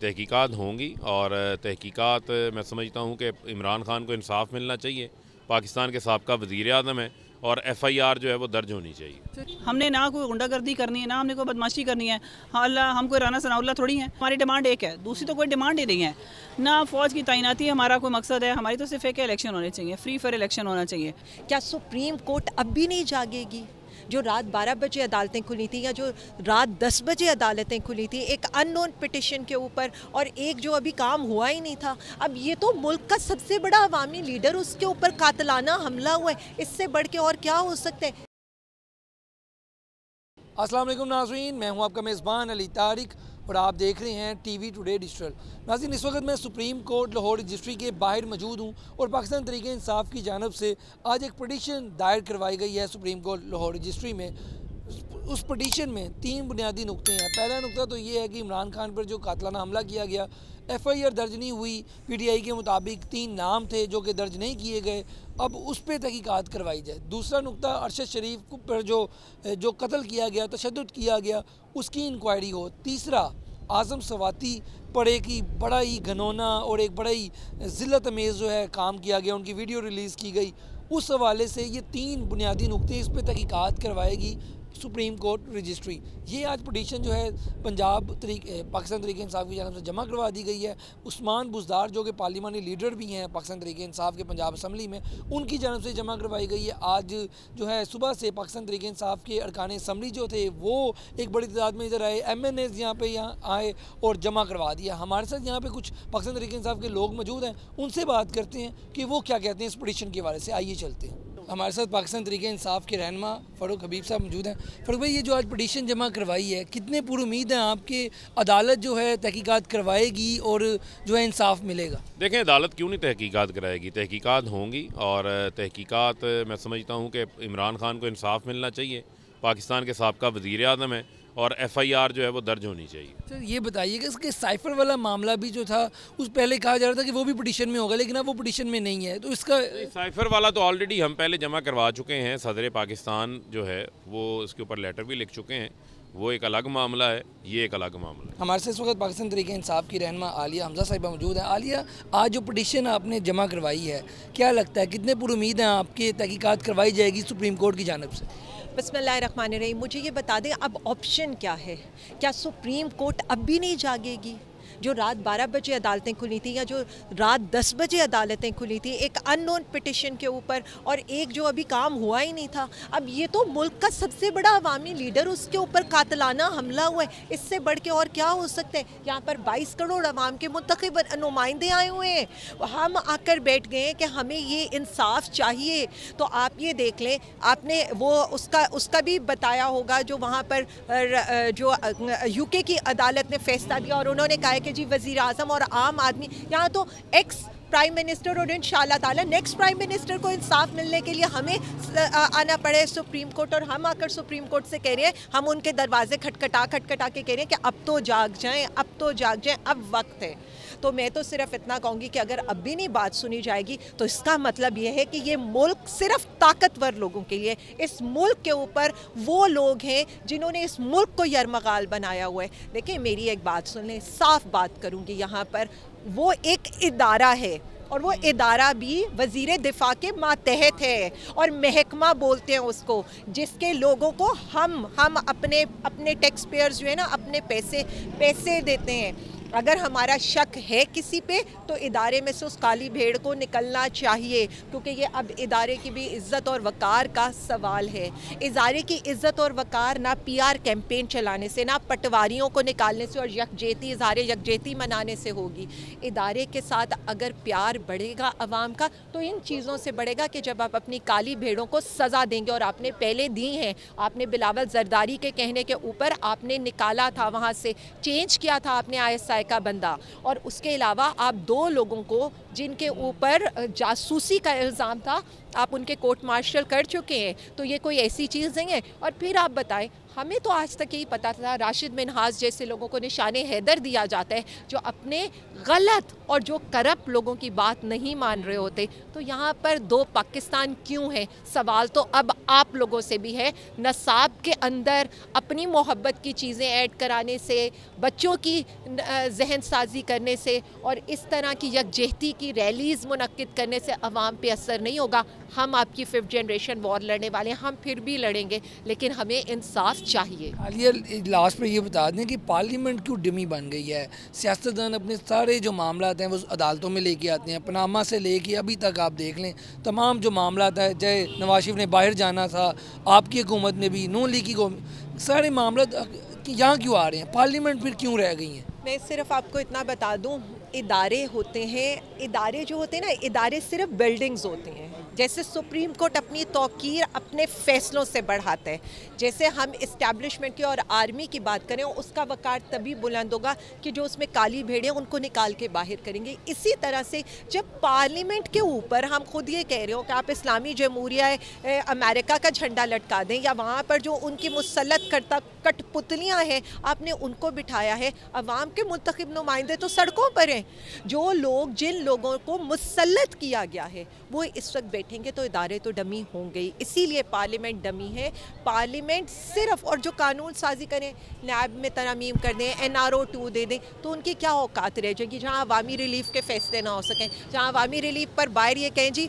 तहकीकात होंगी और तहकीकात मैं समझता हूँ कि इमरान खान को इंसाफ मिलना चाहिए। पाकिस्तान के साबका वज़ीर आज़म है और FIR जो है वो दर्ज होनी चाहिए। हमने ना कोई गुंडागर्दी करनी है, ना हमने कोई बदमाशी करनी है। हाँ अल्लाह हम कोई राना सनाउल्लाह थोड़ी हैं। हमारी डिमांड एक है, दूसरी तो कोई डिमांड ही नहीं है। ना फ़ौज की तैनाती हमारा कोई मकसद है, हमारी तो सिर्फ एक इलेक्शन होने चाहिए, फ्री फेयर इलेक्शन होना चाहिए। क्या सुप्रीम कोर्ट अब भी नहीं जागेगी? जो रात 12 बजे अदालतें खुली थी या जो रात 10 बजे अदालतें खुली थी एक अननोन पिटिशन के ऊपर, और एक जो अभी काम हुआ ही नहीं था, अब ये तो मुल्क का सबसे बड़ा अवामी लीडर, उसके ऊपर कातलाना हमला हुआ है, इससे बढ़ के और क्या हो सकता है? अस्सलाम वालेकुम नाज़रीन, मैं हूं आपका मेज़बान अली तारिक और आप देख रहे हैं TV टुडे डिजिटल। नाज़रीन, इस वक्त मैं सुप्रीम कोर्ट लाहौर रजिस्ट्री के बाहर मौजूद हूं और पाकिस्तान तहरीक इंसाफ की जानिब से आज एक पिटीशन दायर करवाई गई है सुप्रीम कोर्ट लाहौर रजिस्ट्री में। उस पिटीशन में 3 बुनियादी नुक्ते हैं। पहला नुक्ता तो ये है कि इमरान खान पर जो कातलाना हमला किया गया, FIR दर्ज नहीं हुई। PTI के मुताबिक 3 नाम थे जो कि दर्ज नहीं किए गए, अब उस पर तहकीकात करवाई जाए। दूसरा नुक्ता अरशद शरीफ पर जो कत्ल किया गया, तशद्दुद किया गया, उसकी इंक्वायरी हो। तीसरा आज़म सवाती पड़े की बड़ा ही घनौना और एक बड़ा ही ज़िल्लत अमेज़ जो है काम किया गया, उनकी वीडियो रिलीज़ की गई। उस हवाले से ये 3 बुनियादी नुक्ते, इस पर तहकीकात करवाएगी सुप्रीम कोर्ट रजिस्ट्री। ये आज पिटीशन जो है पाकिस्तान तहरीक इंसाफ की जानिब से जमा करवा दी गई है। उस्मान बुज़दार जो कि पार्लिमानी लीडर भी हैं पाकिस्तान तहरीक इंसाफ के पंजाब असम्बली में, उनकी जानिब से जमा करवाई गई है। आज जो है सुबह से पाकिस्तान तहरीक इंसाफ के अरकान असम्बली जो थे वो एक बड़ी तादाद में इधर आए, MNAs यहाँ आए और जमा करवा दिया। हमारे साथ यहाँ पर कुछ पाकिस्तान तहरीक इंसाफ के लोग मौजूद हैं, उनसे बात करते हैं कि वो क्या कहते हैं इस पिटीशन के हवाले से। आइए चलते हैं। हमारे साथ पाकिस्तान तहरीक इंसाफ के रहनुमा फ़ारूक हबीब साहब मौजूद हैं। फ़ारूक भाई, ये जो आज पिटीशन जमा करवाई है, कितने पूरी उम्मीद हैं आपके अदालत जो है तहकीकात करवाएगी और जो है इंसाफ मिलेगा? देखें, अदालत क्यों नहीं तहकीकात कराएगी, तहकीकात होंगी और तहकीकात मैं समझता हूँ कि इमरान खान को इंसाफ मिलना चाहिए। पाकिस्तान के साबका वज़ीर आज़म है और FIR जो है वो दर्ज होनी चाहिए। तो ये बताइए कि इसके साइफर वाला मामला भी जो था, उस पहले कहा जा रहा था कि वो भी पिटीशन में होगा, लेकिन अब वो पिटीशन में नहीं है, तो इसका साइफर वाला तो ऑलरेडी हम पहले जमा करवा चुके हैं। सदर पाकिस्तान जो है वो इसके ऊपर लेटर भी लिख चुके हैं, वो एक अलग मामला है, ये एक अलग मामला है। हमारे से इस वक्त पाकिस्तान तहरीक इंसाफ की रहनुमा आलिया हमजा साहिबा मौजूद है। आलिया, आज जो पिटीशन आपने जमा करवाई है, क्या लगता है कितने पूरी उम्मीद हैं आपके तहकीकात करवाई जाएगी सुप्रीम कोर्ट की जानिब से? बिस्मिल्लाहिर्रहमानिर्रहीम। मुझे ये बता दें अब ऑप्शन क्या है? क्या सुप्रीम कोर्ट अब भी नहीं जागेगी? जो रात 12 बजे अदालतें खुली थी या जो रात 10 बजे अदालतें खुली थी एक अननोन पिटिशन के ऊपर, और एक जो अभी काम हुआ ही नहीं था, अब ये तो मुल्क का सबसे बड़ा अवामी लीडर, उसके ऊपर कातलाना हमला हुआ है, इससे बढ़ के और क्या हो सकता है? यहाँ पर 22 करोड़ अवाम के मुंतखब नुमाइंदे आए हुए हैं, हम आकर बैठ गए हैं कि हमें ये इंसाफ चाहिए। तो आप ये देख लें, आपने वो उसका भी बताया होगा जो वहाँ पर जो UK की अदालत ने फैसला दिया और उन्होंने कहा कि जी वज़ीर आज़म और आम आदमी, यहाँ तो एक्स प्राइम मिनिस्टर और इंशाअल्लाह ताला नेक्स्ट प्राइम मिनिस्टर को इंसाफ मिलने के लिए हमें आना पड़े सुप्रीम कोर्ट, और हम आकर सुप्रीम कोर्ट से कह रहे हैं, हम उनके दरवाजे खटखटा के कह रहे हैं कि अब तो जाग जाएं, अब तो जाग जाएं, अब वक्त है। तो मैं तो सिर्फ इतना कहूँगी कि अगर अब भी नहीं बात सुनी जाएगी तो इसका मतलब ये है कि ये मुल्क सिर्फ ताकतवर लोगों के लिए, इस मुल्क के ऊपर वो लोग हैं जिन्होंने इस मुल्क को यरमगाल बनाया हुआ है। देखिए, मेरी एक बात सुन लें, साफ बात करूँगी, यहाँ पर वो एक इदारा है और वो इदारा भी वज़ीर दिफा के मातहत है और महकमा बोलते हैं उसको, जिसके लोगों को हम अपने टैक्स पेयर्स जो है ना, अपने पैसे देते हैं। अगर हमारा शक है किसी पे तो इदारे में से उस काली भेड़ को निकलना चाहिए, क्योंकि ये अब इदारे की भी इज़्ज़त और वक़ार का सवाल है। इदारे की इज़्ज़त और वक़ार ना PR कैंपेन चलाने से, ना पटवारियों को निकालने से और इज़हारे यकजहती मनाने से होगी। इदारे के साथ अगर प्यार बढ़ेगा आवाम का तो इन चीज़ों से बढ़ेगा कि जब आप अपनी काली भेड़ों को सज़ा देंगे, और आपने पहले दी हैं, आपने बिलावल जरदारी के कहने के ऊपर आपने निकाला था, वहाँ से चेंज किया था आपने ISI का बंदा, और उसके अलावा आप 2 लोगों को जिनके ऊपर जासूसी का इल्ज़ाम था, आप उनके कोर्ट मार्शल कर चुके हैं। तो ये कोई ऐसी चीज़ नहीं है। और फिर आप बताएं, हमें तो आज तक यही पता था, राशिद मिनहाज जैसे लोगों को निशाने हैदर दिया जाता है जो अपने गलत और जो करप्ट लोगों की बात नहीं मान रहे होते। तो यहाँ पर दो पाकिस्तान क्यों है? सवाल तो अब आप लोगों से भी है। नसाब के अंदर अपनी मोहब्बत की चीज़ें ऐड कराने से, बच्चों की जहन साजी करने से और इस तरह की यकजहती की रैलीज़ मुनक्किद करने से अवाम पे असर नहीं होगा। हम आपकी 5th जनरेशन वॉर लड़ने वाले हैं, हम फिर भी लड़ेंगे, लेकिन हमें इंसाफ चाहिए। आलिया, लास्ट में ये बता दें कि पार्लियामेंट क्यों डमी बन गई है? सियासतदान अपने सारे जो मामला हैं वो अदालतों में लेके आते हैं। पनामा से लेके अभी तक आप देख लें, तमाम जो मामला है, चाहे नवाज शरीफ ने बाहर जाना था, आपकी हुकूमत में भी, नून लीग की सारे मामला यहाँ क्यों आ रहे हैं? पार्लियामेंट फिर क्यों रह गई हैं? मैं सिर्फ आपको इतना बता दूं, इदारे होते हैं, इदारे जो होते हैं ना, इदारे सिर्फ बिल्डिंग्स होते हैं। जैसे सुप्रीम कोर्ट अपनी तौकीर अपने फैसलों से बढ़ाता है, जैसे हम इस्टेब्लिशमेंट की और आर्मी की बात करें, उसका वक़ार तभी बुलंद होगा कि जो उसमें काली भेड़ें उनको निकाल के बाहर करेंगे। इसी तरह से जब पार्लियामेंट के ऊपर हम खुद ये कह रहे हो कि आप इस्लामी जमहूरिया अमेरिका का झंडा लटका दें, या वहाँ पर जो उनकी मुसल्लत करता कठपुतलियाँ हैं आपने उनको बिठाया है, अवाम के मुंतखब नुमाइंदे तो सड़कों पर हैं। जो लोग, जिन लोगों को मुसल्लत किया गया है वो इस वक्त बैठेंगे तो इदारे तो डमी होंगे ही। इसीलिए पार्लियामेंट डमी है। पार्लियामेंट सिर्फ, और जो कानून साजी करें, नैब में तरमीम कर दें, NRO 2 दे दें, तो उनकी क्या औकात रह जाएगी जहाँ अवामी रिलीफ के फैसले ना हो सकें, जहाँ अवामी रिलीफ पर बाहर ये कहें जी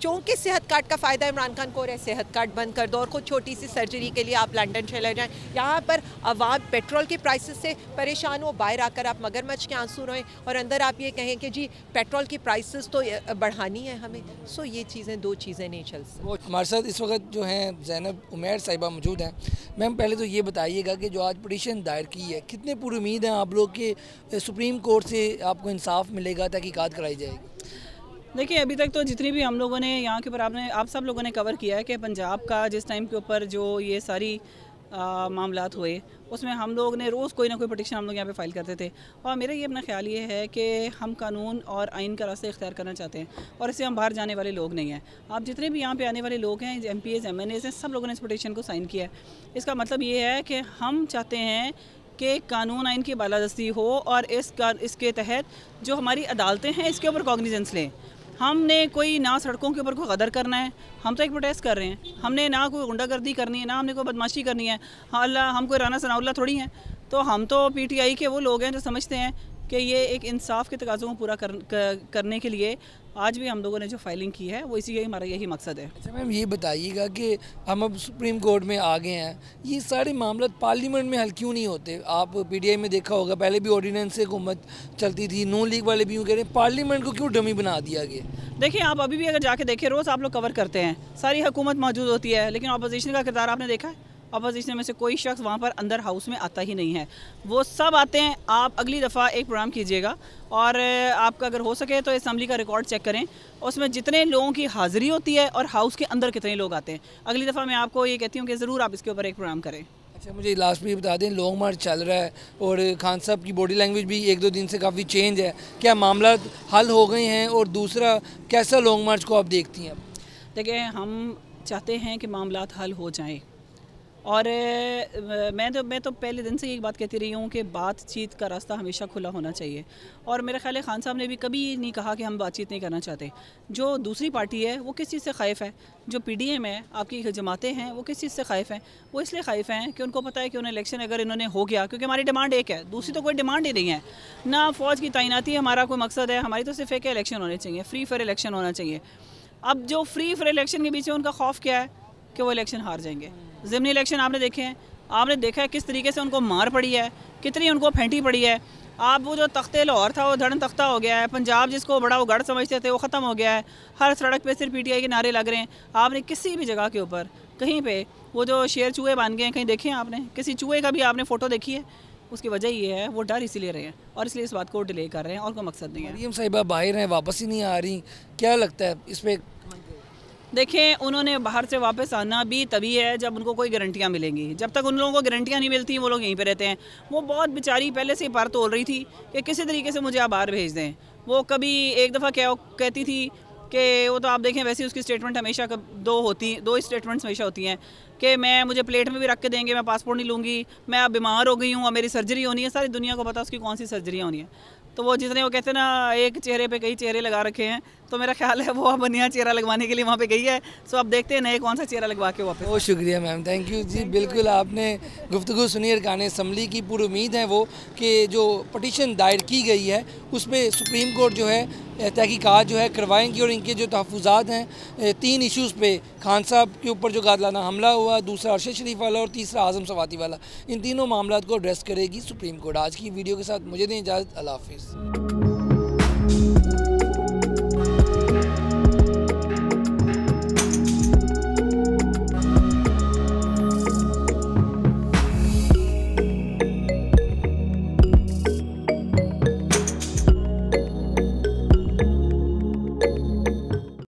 चूँकि सेहत कार्ड का फ़ायदा इमरान खान को है, सेहत कार्ड बंद कर दो और खुद छोटी सी सर्जरी के लिए आप लंदन चले जाएँ। यहाँ पर अवाम पेट्रोल की प्राइसेस से परेशान हो, बाहर आकर आप मगरमच्छ के आंसू रोएं और अंदर आप ये कहें कि जी पेट्रोल की प्राइसेस तो बढ़ानी है हमें। सो ये चीज़ें, दो चीज़ें नहीं चल सकती। हमारे साथ इस वक्त जो हैं ज़ैनब उमैर साहिबा मौजूद हैं। मैम, पहले तो ये बताइएगा कि जो आज पिटीशन दायर की है, कितने पूरी उम्मीद है आप लोग के सुप्रीम कोर्ट से आपको इंसाफ मिलेगा, तहकीकात कराई जाएगी? देखिए, अभी तक तो जितनी भी हम लोगों ने यहाँ के ऊपर आप सब लोगों ने कवर किया है कि पंजाब का जिस टाइम के ऊपर जो ये सारी मामलात हुए, उसमें हम लोग ने रोज़ कोई ना कोई पटिशन हम लोग यहाँ पे फाइल करते थे। और मेरा ये अपना ख्याल ये है कि हम कानून और आइन का रास्ता इख्तियार करना चाहते हैं और इससे हम बाहर जाने वाले लोग नहीं हैं। आप जितने भी यहाँ पे आने वाले लोग हैं, MPs MNAs हैं, सब लोगों ने इस पटिशन को साइन किया है। इसका मतलब ये है कि हम चाहते हैं कि कानून आइन की बालादस्ती हो और इसके तहत जो हमारी अदालतें हैं इसके ऊपर कॉग्निजेंस लें। हमने कोई ना सड़कों के ऊपर कोई गदर करना है, हम तो एक प्रोटेस्ट कर रहे हैं। हमने ना कोई गुंडागर्दी करनी है, ना हमने कोई बदमाशी करनी है। हाँ, अल्लाह, हम कोई राना सनाउल्लाह थोड़ी हैं। तो हम तो PTI के वो लोग हैं जो समझते हैं कि ये एक इंसाफ के तकाज़ों को पूरा करने के लिए आज भी हम लोगों ने जो फाइलिंग की है वो इसी हमारा यही मकसद है। अच्छा मैम, ये बताइएगा कि हम अब सुप्रीम कोर्ट में आ गए हैं, ये सारे मामला पार्लियामेंट में हल क्यों नहीं होते? आप PTI में देखा होगा, पहले भी ऑर्डिनेंस से हुकूमत चलती थी, नून लीग वाले भी यूँ कह रहे हैं, पार्लियामेंट को क्यों डमी बना दिया गया? देखिए, आप अभी भी अगर जाके देखें, रोज़ आप लोग कवर करते हैं, सारी हुकूमत मौजूद होती है, लेकिन अपोजिशन का किरदार आपने देखा है? अपोजिशन में से कोई शख्स वहाँ पर अंदर हाउस में आता ही नहीं है। वो सब आते हैं। आप अगली दफ़ा एक प्रोग्राम कीजिएगा और आपका अगर हो सके तो असम्बली का रिकॉर्ड चेक करें, उसमें जितने लोगों की हाज़िरी होती है और हाउस के अंदर कितने लोग आते हैं। अगली दफ़ा मैं आपको ये कहती हूँ कि ज़रूर आप इसके ऊपर एक प्रोग्राम करें। अच्छा, मुझे लास्ट में बता दें, लॉन्ग मार्च चल रहा है और खान साहब की बॉडी लैंग्वेज भी 1-2 दिन से काफ़ी चेंज है, क्या मामला हल हो गए हैं? और दूसरा, कैसा लॉन्ग मार्च को आप देखती हैं? देखिए, हम चाहते हैं कि मामलात हल हो जाएं और मैं तो पहले दिन से यही बात कहती रही हूँ कि बातचीत का रास्ता हमेशा खुला होना चाहिए। और मेरा ख्याल है खान साहब ने भी कभी नहीं कहा कि हम बातचीत नहीं करना चाहते। जो दूसरी पार्टी है वो किस चीज़ से ख़ाइफ़ है? जो PDM है, आपकी जमातें हैं, वो किस चीज़ से ख़ाइफ़ हैं? वो इसलिए ख़ाइफ़ हैं कि उनको पता है कि उन्हें इलेक्शन अगर इन्होंने हो गया, क्योंकि हमारी डिमांड एक है, दूसरी तो कोई डिमांड ही नहीं है। ना फ़ौज की तैनाती हमारा कोई मकसद है, हमारी तो सिर्फ एक इलेक्शन होने चाहिए, फ्री फेयर इलेक्शन होना चाहिए। अब जो फ्री फेयर इलेक्शन के पीछे उनका खौफ क्या है कि वो इलेक्शन हार जाएंगे। ज़िमनी इलेक्शन आपने देखे हैं, आपने देखा है किस तरीके से उनको मार पड़ी है, कितनी उनको फेंटी पड़ी है। आप वो जो तख्ते लाहौर था वो धड़न तख्ता हो गया है, पंजाब जिसको बड़ा वो गढ़ समझते थे वो ख़त्म हो गया है। हर सड़क पे सिर्फ PTI के नारे लग रहे हैं। आपने किसी भी जगह के ऊपर कहीं पे वो जो शेर चूहे बन गए हैं, कहीं देखे हैं आपने? किसी चूहे का भी आपने फ़ोटो देखी है? उसकी वजह ये है, वो डर इसीलिए रहे हैं और इसलिए इस बात को डिले कर रहे हैं और कोई मकसद नहीं है। मरियम साहिबा बाहर हैं, वापस ही नहीं आ रही, क्या लगता है इस पर? देखें, उन्होंने बाहर से वापस आना भी तभी है जब उनको कोई गारंटियाँ मिलेंगी। जब तक उन लोगों को गारंटियाँ नहीं मिलती वो लोग यहीं पे रहते हैं। वो बहुत बेचारी पहले से ही पर तोल रही थी कि किसी तरीके से मुझे आप बाहर भेज दें। वो कभी एक दफ़ा क्या कहती थी कि वो तो आप देखें वैसे उसकी स्टेटमेंट हमेशा दो स्टेटमेंट्स हमेशा होती हैं कि मुझे प्लेट में भी रख के देंगे, मैं पासपोर्ट नहीं लूँगी, मैं अब बीमार हो गई हूँ, मेरी सर्जरी होनी है। सारी दुनिया को पता उसकी कौन सी सर्जरी होनी है। तो वो जितने वो कहते हैं ना एक चेहरे पे कई चेहरे लगा रखे हैं, तो मेरा ख्याल है वो अब नया चेहरा लगवाने के लिए वहाँ पे गई है। सो अब देखते हैं नए कौन सा चेहरा लगवा के वापस। बहुत शुक्रिया मैम, थैंक यू जी। बिल्कुल आपने गुफ्तगू सुनी अरकान असम्बली की। पूरी उम्मीद है वो कि जो पटिशन दायर की गई है उस पर सुप्रीम कोर्ट जो है तहकीकात जो है करवाएंगी और इनके जो तहफ़्फ़ुज़ात हैं 3 इशूज़ पे, खान साहब के ऊपर जो कातिलाना हमला हुआ, दूसरा अरशद शरीफ वाला और तीसरा आज़म सवाती वाला, इन तीनों मामलों को एड्रेस करेगी सुप्रीम कोर्ट। आज की वीडियो के साथ मुझे दें इजाज़त। अल्लाह हाफ़िज़।